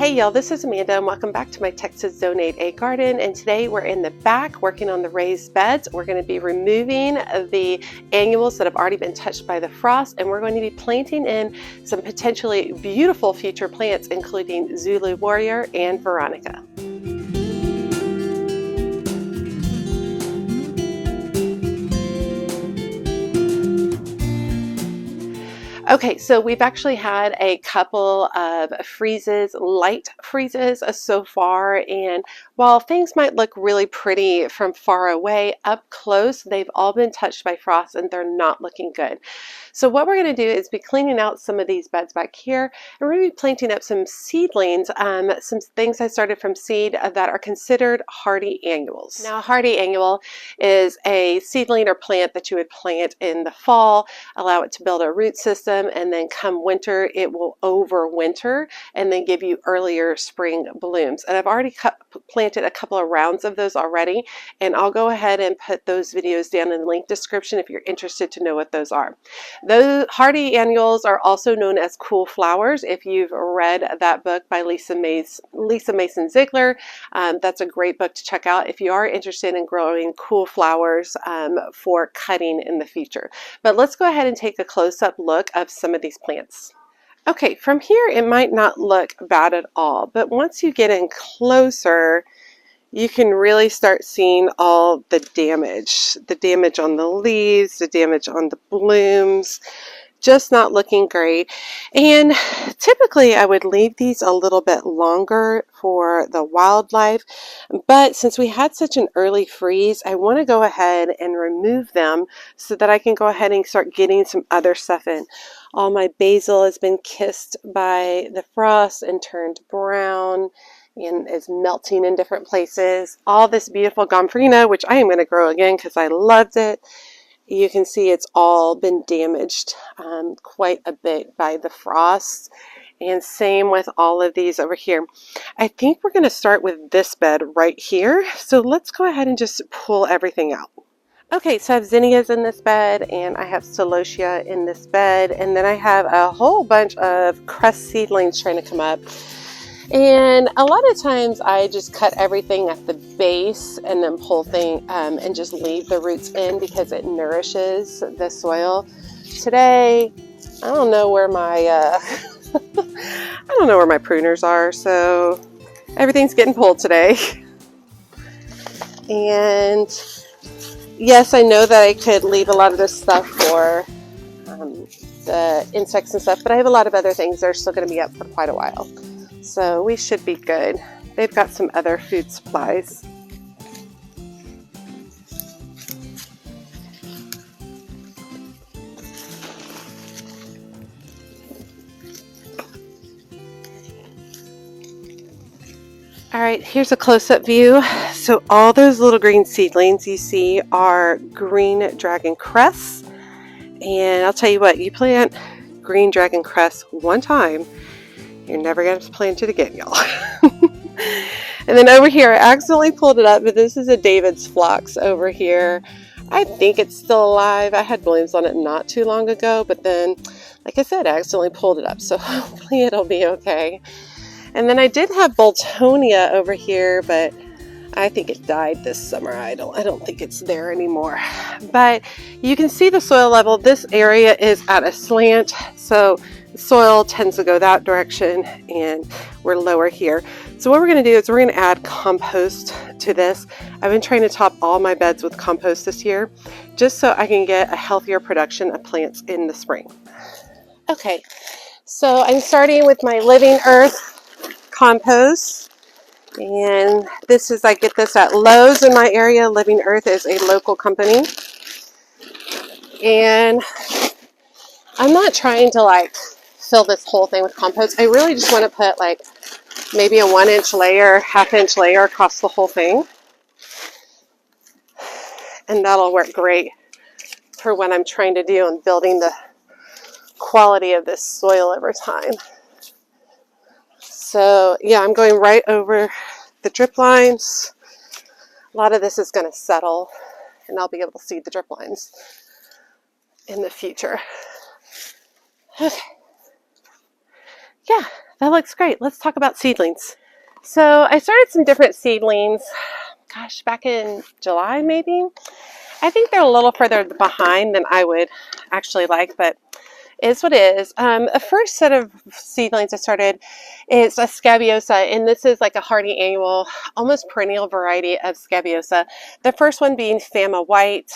Hey y'all, this is Amanda and welcome back to my Texas Zone 8A garden, and today we're in the back working on the raised beds. We're going to be removing the annuals that have already been touched by the frost, and we're going to be planting in some potentially beautiful future plants including Zulu warriro and Veronica. Okay, so we've actually had a couple of freezes, light freezes so far, and while things might look really pretty from far away, up close they've all been touched by frost and they're not looking good. So what we're going to do is be cleaning out some of these beds back here, and we're going to be planting up some seedlings, some things I started from seed that are considered hardy annuals. Now, a hardy annual is a seedling or plant that you would plant in the fall, allow it to build a root system, and then come winter it will overwinter and then give you earlier spring blooms. And I've already planted a couple of rounds of those already, and I'll go ahead and put those videos down in the link description if you're interested to know what those are. Those hardy annuals are also known as cool flowers. If you've read that book by Lisa Mason Ziegler, that's a great book to check out if you are interested in growing cool flowers for cutting in the future. But let's go ahead and take a close-up look of some of these plants. Okay, from here it might not look bad at all, but once you get in closer, you can really start seeing all the damage on the leaves, the damage on the blooms, just not looking great. And typically I would leave these a little bit longer for the wildlife, but since we had such an early freeze, I want to go ahead and remove them so that I can go ahead and start getting some other stuff in. All my basil has been kissed by the frost and turned brown and is melting in different places. All this beautiful gomphrena, which I am going to grow again because I loved it, you can see it's all been damaged quite a bit by the frost. And same with all of these over here. I think we're going to start with this bed right here. So let's go ahead and just pull everything out. Okay, so I have zinnias in this bed, and I have celosia in this bed, and then I have a whole bunch of cress seedlings trying to come up. And a lot of times I just cut everything at the base and then pull things and just leave the roots in because it nourishes the soil. Today, I don't know where my I don't know where my pruners are, so everything's getting pulled today. And yes, I know that I could leave a lot of this stuff for the insects and stuff, but I have a lot of other things that are still going to be up for quite a while. So we should be good. They've got some other food supplies. All right, here's a close-up view. So all those little green seedlings you see are green dragon cress. And I'll tell you what, you plant green dragon cress one time, you're never going to plant it again, y'all. And then over here, I accidentally pulled it up, but this is a David's phlox over here. I think it's still alive. I had blooms on it not too long ago, but then, like I said, I accidentally pulled it up, so hopefully it'll be okay. And then I did have Boltonia over here, but I think it died this summer. I don't think it's there anymore. But you can see the soil level. This area is at a slant, so the soil tends to go that direction, and we're lower here. So what we're going to do is we're going to add compost to this. I've been trying to top all my beds with compost this year, just so I can get a healthier production of plants in the spring. Okay, so I'm starting with my Living Earth compost. And this is, I get this at Lowe's in my area. Living Earth is a local company. And I'm not trying to like fill this whole thing with compost. I really just want to put like maybe a 1-inch layer, half-inch layer across the whole thing. And that'll work great for what I'm trying to do in building the quality of this soil over time. So yeah, I'm going right over the drip lines. A lot of this is going to settle, and I'll be able to see the drip lines in the future. Okay. Yeah, That looks great. Let's talk about seedlings. So I started some different seedlings, gosh, back in July maybe. I think they're a little further behind than I would actually like, but it is what it is. The first set of seedlings I started is a Scabiosa, and this is like a hardy annual, almost perennial variety of Scabiosa. The first one being Fama White,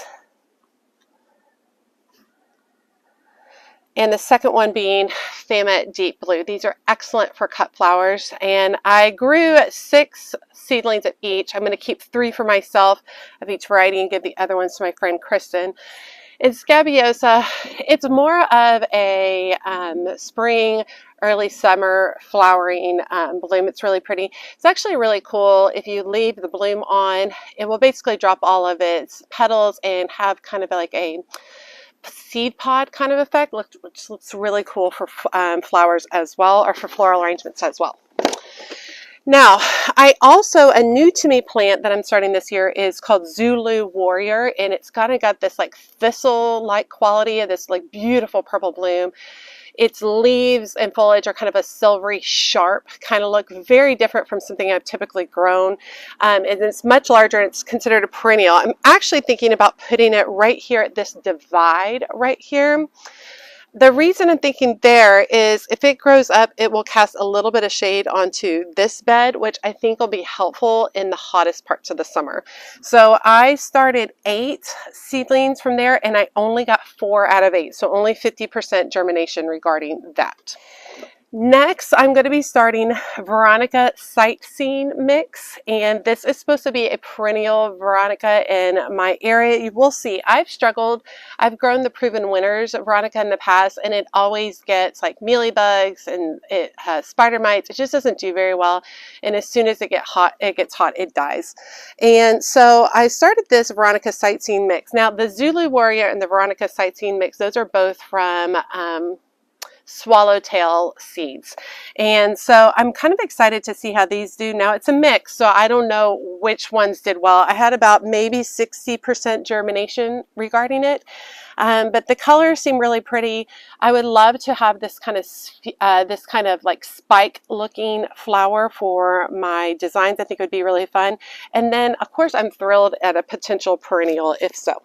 and the second one being Fama Deep Blue. These are excellent for cut flowers, and I grew 6 seedlings of each. I'm going to keep 3 for myself of each variety and give the other ones to my friend Kristen. In Scabiosa, it's more of a spring, early summer flowering bloom. It's really pretty. It's actually really cool. If you leave the bloom on, it will basically drop all of its petals and have kind of like a seed pod kind of effect, which looks really cool for flowers as well, or for floral arrangements as well. Now, a new to me plant that I'm starting this year is called Zulu Warrior, and it's kind of got this like thistle-like quality of this like beautiful purple bloom. Its leaves and foliage are kind of a silvery, sharp kind of look, very different from something I've typically grown. And it's much larger, and it's considered a perennial. I'm actually thinking about putting it right here at this divide right here. The reason I'm thinking there is if it grows up, it will cast a little bit of shade onto this bed, which I think will be helpful in the hottest parts of the summer. So I started 8 seedlings from there, and I only got 4 out of 8, so only 50% germination regarding that. Next, I'm going to be starting Veronica Sightseeing Mix, and this is supposed to be a perennial Veronica in my area. You will see I've struggled. I've grown the Proven Winners Veronica in the past, and it always gets like mealybugs and it has spider mites. It just doesn't do very well, and as soon as it gets hot, it dies. And so I started this Veronica Sightseeing Mix. Now, the Zulu Warrior and the Veronica Sightseeing Mix, those are both from swallowtail seeds, and so I'm kind of excited to see how these do. Now it's a mix, so I don't know which ones did well. I had about maybe 60% germination regarding it, but the colors seem really pretty. I would love to have this kind of like spike looking flower for my designs. I think it would be really fun, and then of course I'm thrilled at a potential perennial if so.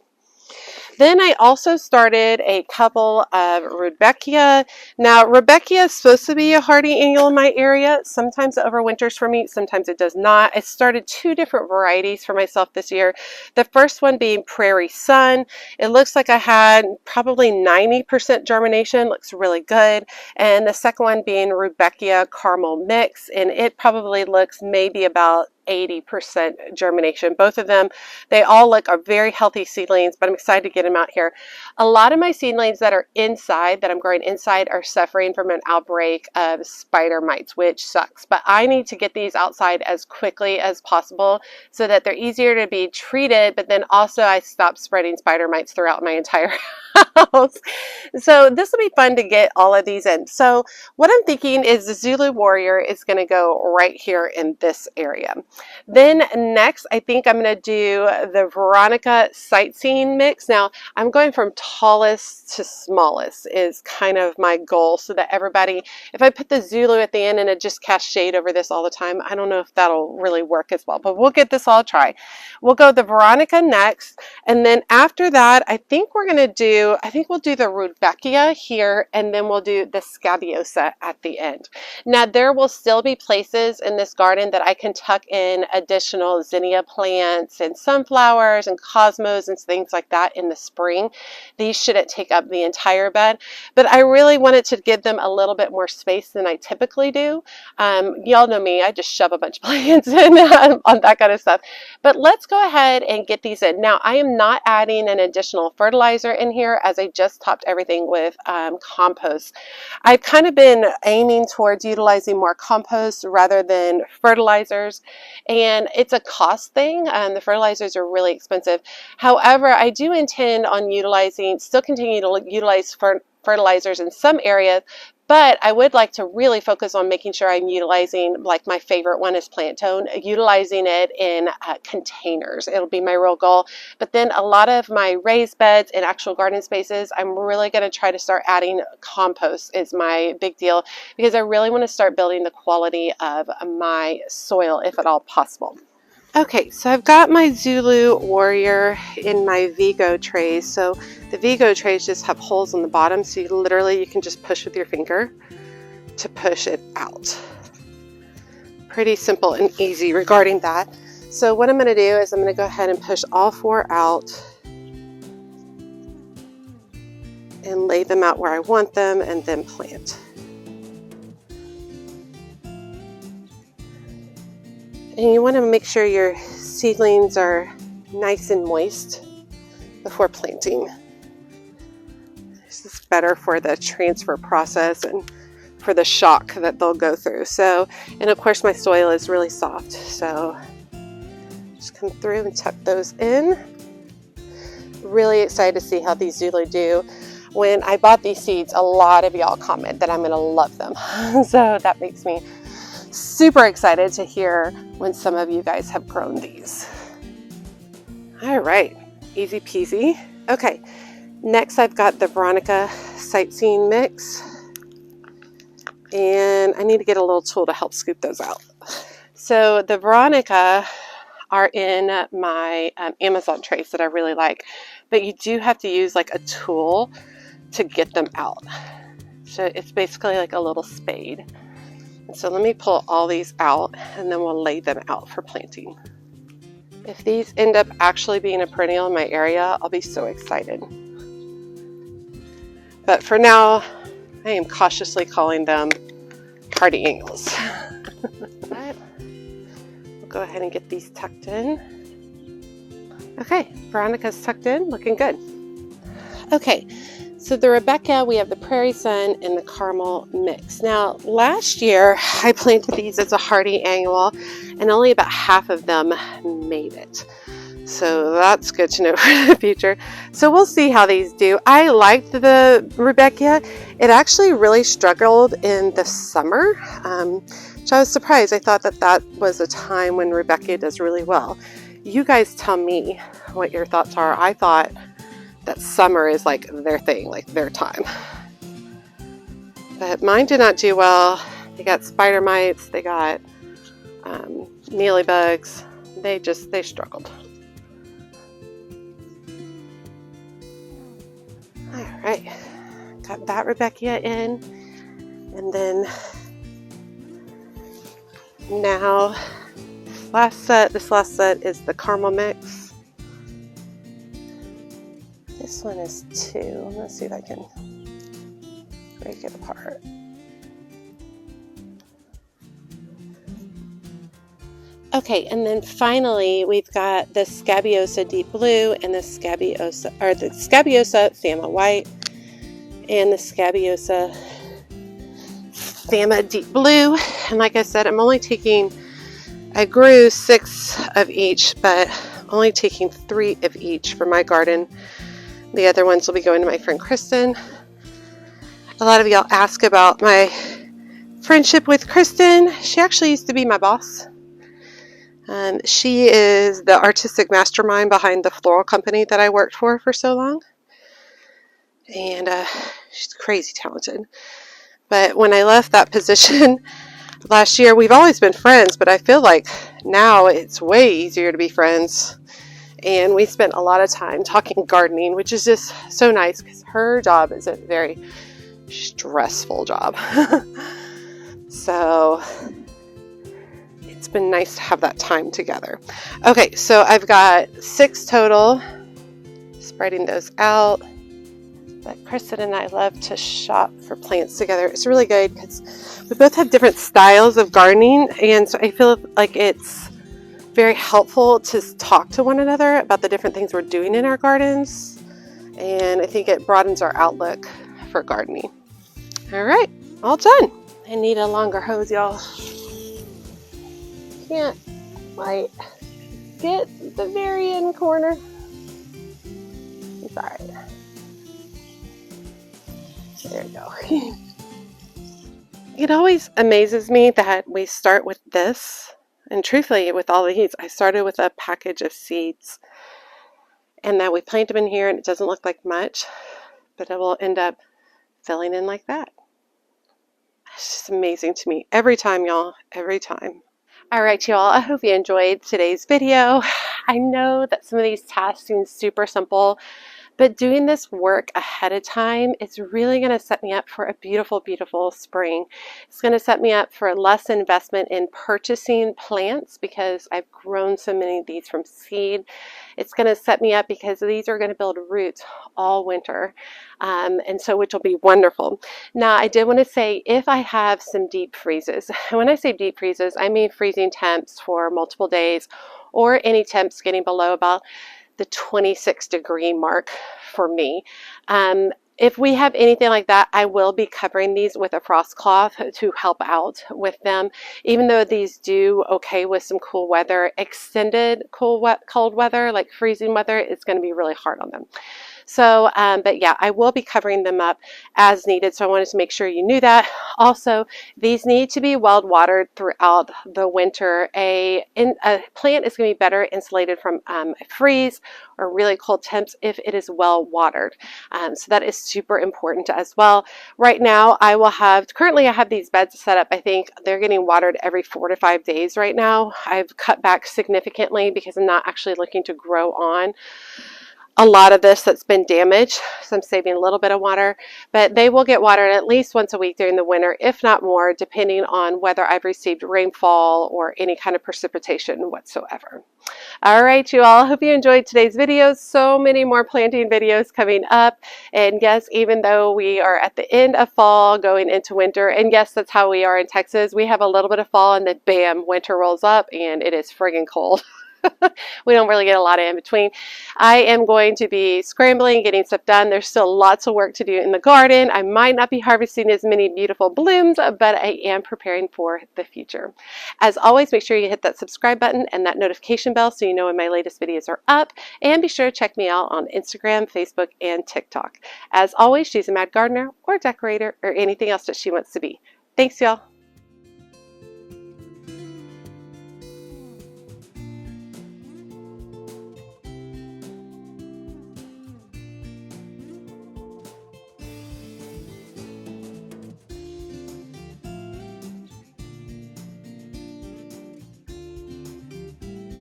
Then I also started a couple of Rudbeckia. Now, Rudbeckia is supposed to be a hardy annual in my area. Sometimes it overwinters for me, sometimes it does not. I started 2 different varieties for myself this year. The first one being Prairie Sun. It looks like I had probably 90% germination, looks really good. And the second one being Rudbeckia Caramel Mix, and it probably looks maybe about 80% germination. Both of them, they all look are very healthy seedlings, but I'm excited to get them out here. A lot of my seedlings that are inside, that I'm growing inside, are suffering from an outbreak of spider mites, which sucks. But I need to get these outside as quickly as possible so that they're easier to be treated, but then also I stop spreading spider mites throughout my entire house. So this will be fun to get all of these in. So what I'm thinking is the Zulu Warrior is going to go right here in this area. Then next, I think I'm going to do the Veronica Sightseeing Mix. Now, I'm going from tallest to smallest is kind of my goal, so that everybody, if I put the Zulu at the end and it just casts shade over this all the time, I don't know if that'll really work as well, but we'll get this all try. We'll go the Veronica next, and then after that, I think we'll do the Rudbeckia here, and then we'll do the Scabiosa at the end. Now, there will still be places in this garden that I can tuck in additional zinnia plants and sunflowers and cosmos and things like that in the spring. These shouldn't take up the entire bed, but I really wanted to give them a little bit more space than I typically do. Y'all know me, I just shove a bunch of plants in on that kind of stuff. But let's go ahead and get these in. Now, I am not adding an additional fertilizer in here, as I just topped everything with compost. I've kind of been aiming towards utilizing more compost rather than fertilizers, and it's a cost thing. The fertilizers are really expensive. However, I do intend on still continue to utilize fertilizers in some areas, But I would like to really focus on making sure I'm utilizing, like my favorite one is plant tone, utilizing it in containers. It'll be my real goal. But then a lot of my raised beds and actual garden spaces, I'm really going to try to start adding compost is my big deal, because I really want to start building the quality of my soil if at all possible. Okay, so I've got my Zulu warriro in my Vigo trays. So the Vigo trays just have holes on the bottom, so you can just push with your finger to push it out. Pretty simple and easy regarding that. So what I'm going to do is I'm going to go ahead and push all 4 out and lay them out where I want them and then plant. And you want to make sure your seedlings are nice and moist before planting. This is better for the transfer process and for the shock that they'll go through. So, and of course my soil is really soft, so just come through and tuck those in. Really excited to see how these Zulu do. When I bought these seeds, a lot of y'all comment that I'm going to love them. So that makes me super excited to hear when some of you guys have grown these. All right, easy peasy. Okay, next I've got the Veronica sightseeing mix, and I need to get a little tool to help scoop those out. So the Veronica are in my Amazon trays that I really like, but you do have to use like a tool to get them out. So it's basically like a little spade. So let me pull all these out and then we'll lay them out for planting. If these end up actually being a perennial in my area, I'll be so excited. But for now, I am cautiously calling them hardy annuals. Right. We'll go ahead and get these tucked in. Okay, Veronica's tucked in, looking good. Okay. So the Rudbeckia, we have the Prairie Sun and the Caramel mix. Now, last year I planted these as a hardy annual and only about half of them made it. So that's good to know for the future. So we'll see how these do. I liked the Rudbeckia. It actually really struggled in the summer, which I was surprised. I thought that was a time when Rudbeckia does really well. You guys tell me what your thoughts are. I thought that summer is like their thing, like their time. But mine did not do well. They got spider mites, they got mealybugs. They struggled. All right, got that Rudbeckia in. And then now this last set is the caramel mix. This one is 2. Let's see if I can break it apart. Okay, and then finally we've got the Scabiosa Deep Blue and the Scabiosa Fama White and the Scabiosa Fama Deep Blue. And like I said, I grew 6 of each, but only taking 3 of each for my garden. The other ones will be going to my friend Kristen. A lot of y'all ask about my friendship with Kristen. She actually used to be my boss. She is the artistic mastermind behind the floral company that I worked for so long. And she's crazy talented. But when I left that position last year, we've always been friends, but I feel like now it's way easier to be friends. And we spent a lot of time talking gardening, which is just so nice because her job is a very stressful job. So it's been nice to have that time together. Okay, so I've got 6 total. Spreading those out. But Kristen and I love to shop for plants together. It's really good because we both have different styles of gardening, and so I feel like it's very helpful to talk to one another about the different things we're doing in our gardens, and I think it broadens our outlook for gardening. All right, all done. I need a longer hose, y'all. Can't quite get the very end corner. It's all right. There we go. It always amazes me that we start with this, and truthfully, with all these, I started with a package of seeds, and that we plant them in here, and it doesn't look like much, but it will end up filling in like that. It's just amazing to me every time, y'all, every time. All right, y'all, I hope you enjoyed today's video. I know that some of these tasks seem super simple, but doing this work ahead of time is really going to set me up for a beautiful, beautiful spring. It's going to set me up for less investment in purchasing plants because I've grown so many of these from seed. It's going to set me up because these are going to build roots all winter, and so which will be wonderful. Now, I did want to say if I have some deep freezes, and when I say deep freezes, I mean freezing temps for multiple days or any temps getting below about the 26-degree mark for me. If we have anything like that, I will be covering these with a frost cloth to help out with them. Even though these do okay with some cool weather, extended cold weather, like freezing weather, is going to be really hard on them. So, but yeah, I will be covering them up as needed. So I wanted to make sure you knew that. Also, these need to be well watered throughout the winter. A plant is going to be better insulated from a freeze or really cold temps if it is well watered. So that is super important as well. Right now, currently I have these beds set up. I think they're getting watered every 4 to 5 days right now. I've cut back significantly because I'm not actually looking to grow on a lot of this that's been damaged, so I'm saving a little bit of water, but they will get watered at least once a week during the winter, if not more, depending on whether I've received rainfall or any kind of precipitation whatsoever. All right, you all, hope you enjoyed today's videos. So many more planting videos coming up, and yes, even though we are at the end of fall going into winter, and yes, that's how we are in Texas, we have a little bit of fall and then bam, winter rolls up and it is friggin' cold. We don't really get a lot of in between. I am going to be scrambling, getting stuff done. There's still lots of work to do in the garden. I might not be harvesting as many beautiful blooms, but I am preparing for the future. As always, make sure you hit that subscribe button and that notification bell so you know when my latest videos are up. And be sure to check me out on Instagram, Facebook, and TikTok. As always, she's a mad gardener or decorator or anything else that she wants to be. Thanks, y'all.